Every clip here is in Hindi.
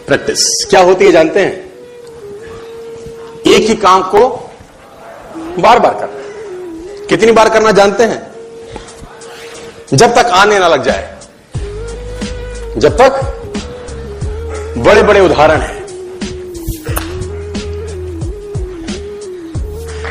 प्रैक्टिस क्या होती है जानते हैं? एक ही काम को बार बार करना। कितनी बार करना जानते हैं? जब तक आने ना लग जाए, जब तक। बड़े बड़े उदाहरण हैं।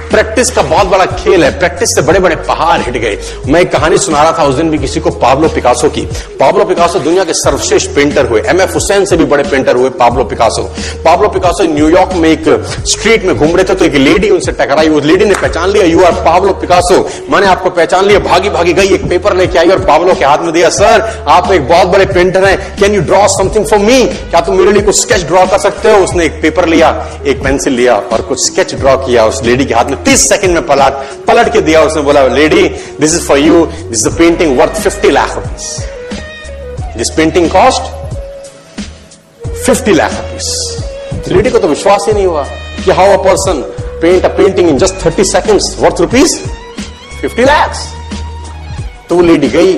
प्रैक्टिस का बहुत बड़ा खेल है। प्रैक्टिस से बड़े बड़े पहाड़ हिट गए। मैं एक कहानी सुना रहा था उस दिन भी किसी को, पाब्लो पिकासो की। पाब्लो पिकासो दुनिया के सर्वश्रेष्ठ पेंटर हुए। एमएफ हुसैन से भी बड़े पेंटर हुए Pablo Picasso. Pablo Picasso New York में एक स्ट्रीट में घूम रहे थे तो एक लेडी उनसे टकराई। उस लेडी ने पहचान लिया, यू आर पाब्लो पिकासो, मैंने आपको पहचान लिया। भागी भागी गई, एक पेपर लेके आई और पाब्लो के हाथ में दिया। सर आप एक बहुत बड़े पेंटर हैं, can you draw something for me? क्या तुम मेरे लिए कुछ स्केच ड्रॉ कर सकते हो? उसने एक पेपर लिया, एक पेंसिल लिया और कुछ स्केच ड्रॉ किया। उस लेडी के हाथ में 30 सेकंड में पलट के दिया। उसने बोला, lady this is for you, this is the painting worth 50 lakh rupees. This painting cost 50 lakh rupees. Lady को तो विश्वास ही नहीं हुआ कि how a person paint a painting in just 30 seconds worth rupees 50 lakh. तो वो लेडी गई,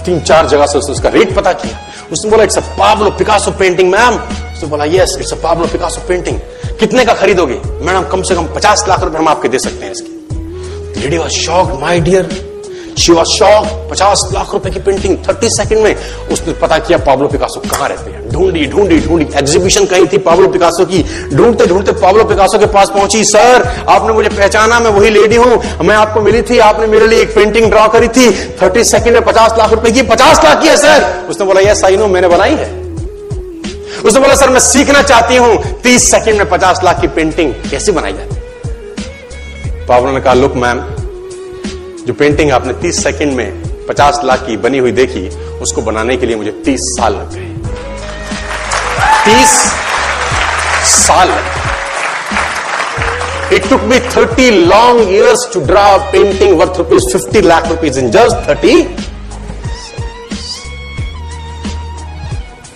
3-4 जगह से उसका रेट पता किया। उसने बोला, it's a Pablo Picasso painting ma'am. उसने बोला, yes it's a Pablo Picasso painting. कितने का खरीदोगे? मैडम कम से कम 50 लाख रुपए हम आपके दे सकते हैं इसकी। Lady was shocked, my dear, she was shocked. 50 lakh रुपए की पेंटिंग 30 सेकंड में। उसने पता किया पाब्लो पिकासो कहां रहते हैं। ढूंढी ढूंढी ढूंढी, एग्जीबिशन कहीं थी पाब्लो पिकासो की। ढूंढते ढूंढते पाब्लो पिकासो के पास पहुंची। सर आपने मुझे पहचाना, मैं वही लेडी हूं, मैं आपको मिली थी, आपने मेरे लिए एक पेंटिंग ड्रॉ करी थी 30 सेकंड में 50 लाख रुपए की। 50 लाख की है सर? उसने बोला, यस आई नो, मैंने बनाई है। उसने बोला, सर मैं सीखना चाहती हूं 30 सेकंड में 50 लाख की पेंटिंग कैसे बनाई जाती। पाब्लो ने कहा, लुक मैम, जो पेंटिंग आपने 30 सेकंड में 50 लाख की बनी हुई देखी, उसको बनाने के लिए मुझे 30 साल लग गए। 30 साल लग गए। It took me 30 long years to draw a painting worth rupees 50 lakh rupees in just 30.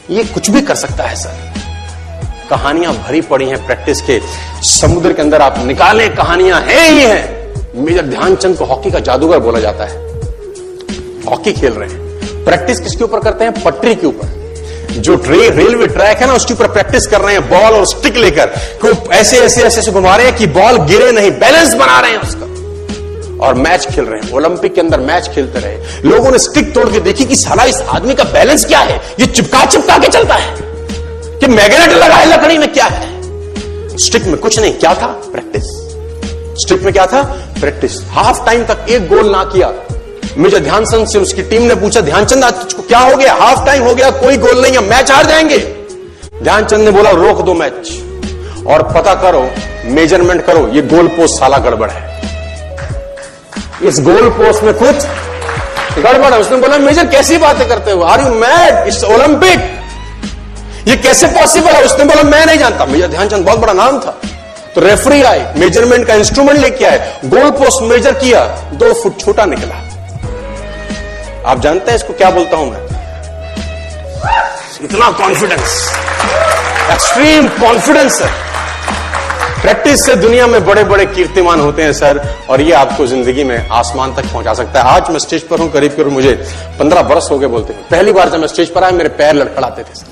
ये कुछ भी कर सकता है सर। कहानियां भरी पड़ी हैं प्रैक्टिस के समुद्र के अंदर। आप निकाले, कहानियां हैं ही हैं। मेजर ध्यानचंद को हॉकी का जादूगर बोला जाता है। हॉकी खेल रहे हैं, प्रैक्टिस किसके ऊपर करते हैं? पटरी के ऊपर। जो रेलवे ट्रैक है ना, उसके ऊपर प्रैक्टिस कर रहे हैं। बॉल और स्टिक लेकर ऐसे ऐसे ऐसे घुमा रहे हैं कि बॉल गिरे नहीं, बैलेंस बना रहे हैं उसका। और मैच खेल रहे हैं। ओलंपिक के अंदर मैच खेलते रहे। लोगों ने स्टिक तोड़ के देखी कि साला इस आदमी का बैलेंस क्या है, ये चिपका चिपका के चलता है कि मैग्नेट लगा है लकड़ी में, क्या है? स्टिक में कुछ नहीं, क्या था? प्रैक्टिस। स्टिक में क्या था? प्रैक्टिस। हाफ टाइम तक एक गोल ना किया। मेजर ध्यानचंद से उसकी टीम ने पूछा, ध्यानचंद आज तुझको क्या हो गया? हाफ टाइम हो गया, कोई गोल नहीं है, मैच हार जाएंगे। ध्यानचंद ने बोला, रोक दो मैच और पता करो, मेजरमेंट करो, ये गोल पोस्ट साला गड़बड़ है, इस गोल पोस्ट में कुछ गड़बड़ है। उसने बोला, मेजर कैसी बातें करते हो? Are you mad? It's Olympic, ये कैसे पॉसिबल है? उसने बोला, मैं नहीं जानता। मेजर ध्यानचंद बहुत बड़ा नाम था। तो रेफरी आए, मेजरमेंट का इंस्ट्रूमेंट लेके आए, गोल पोस्ट मेजर किया, 2 फुट छोटा निकला। आप जानते हैं इसको क्या बोलता हूं मैं? इतना कॉन्फिडेंस, एक्सट्रीम कॉन्फिडेंस है। प्रैक्टिस से दुनिया में बड़े बड़े कीर्तिमान होते हैं सर, और ये आपको जिंदगी में आसमान तक पहुंचा सकता है। आज मैं स्टेज पर हूं, करीब करीब मुझे 15 बरस हो गए बोलते हैं। पहली बार जब मैं स्टेज पर आया, मेरे पैर लड़खड़ाते थे सर,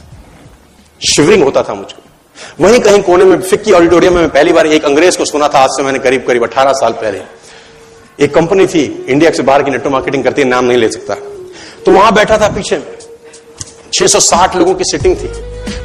शिवरिंग होता था मुझको। वहीं कहीं कोने में फिक्की ऑडिटोरियम में पहली बार एक अंग्रेज को सुना था। आज से मैंने करीब करीब 18 साल पहले। एक कंपनी थी इंडिया से बाहर की, नेटवर्क मार्केटिंग करती है, नाम नहीं ले सकता। तो वहां बैठा था, पीछे में 660 लोगों की सिटिंग थी।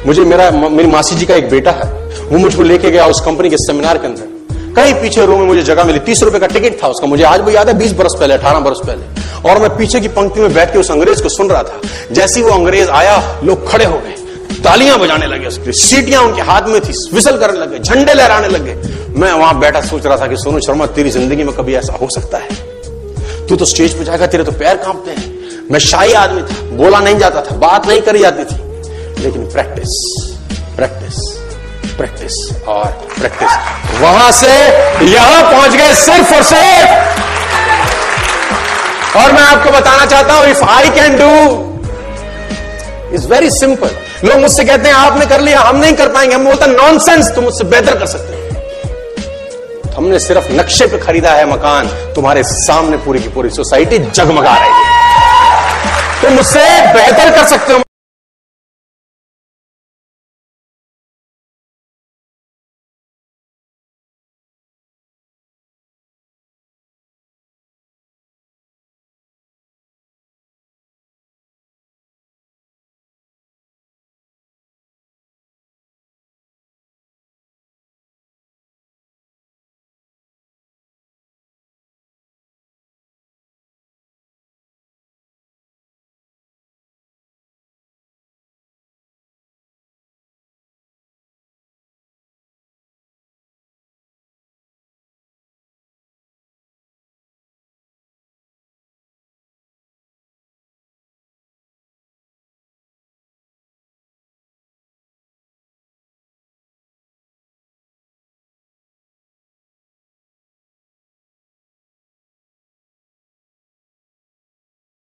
मुझे मेरी मासी जी का एक बेटा है, वो मुझको लेके गया उस कंपनी के सेमिनार के अंदर। कहीं पीछे रो में मुझे जगह मिली, 30 रुपए का टिकट था उसका। मुझे आज भी याद है, 20 बरस पहले, 18 बरस पहले। और मैं पीछे की पंक्ति में बैठ के उस अंग्रेज को सुन रहा था। जैसे ही वो अंग्रेज आया, लोग खड़े हो गए, तालियां बजाने लगे, उसकी सीटियां उनके हाथ में थी, विसल करने लगे, झंडे लहराने लगे। मैं वहां बैठा सोच रहा था कि सोनू शर्मा, तेरी जिंदगी में कभी ऐसा हो सकता है? तू तो स्टेज पे जाएगा, तेरे तो पैर कांपते हैं। मैं शाही आदमी था, बोला नहीं जाता था, बात नहीं करी जाती थी, लेकिन प्रैक्टिस प्रैक्टिस प्रैक्टिस और प्रैक्टिस, वहां से यहां पहुंच गए सिर्फ और सिर्फ। और मैं आपको बताना चाहता हूं, if I can do, it's very simple. लोग मुझसे कहते हैं आपने कर लिया, हम नहीं कर पाएंगे। हम बोलते हैं नॉनसेंस, तुम मुझसे बेहतर कर सकते हैं। हमने सिर्फ नक्शे पे खरीदा है मकान, तुम्हारे सामने पूरी की पूरी सोसाइटी जगमगा रही है। तुम मुझसे बेहतर कर सकते हो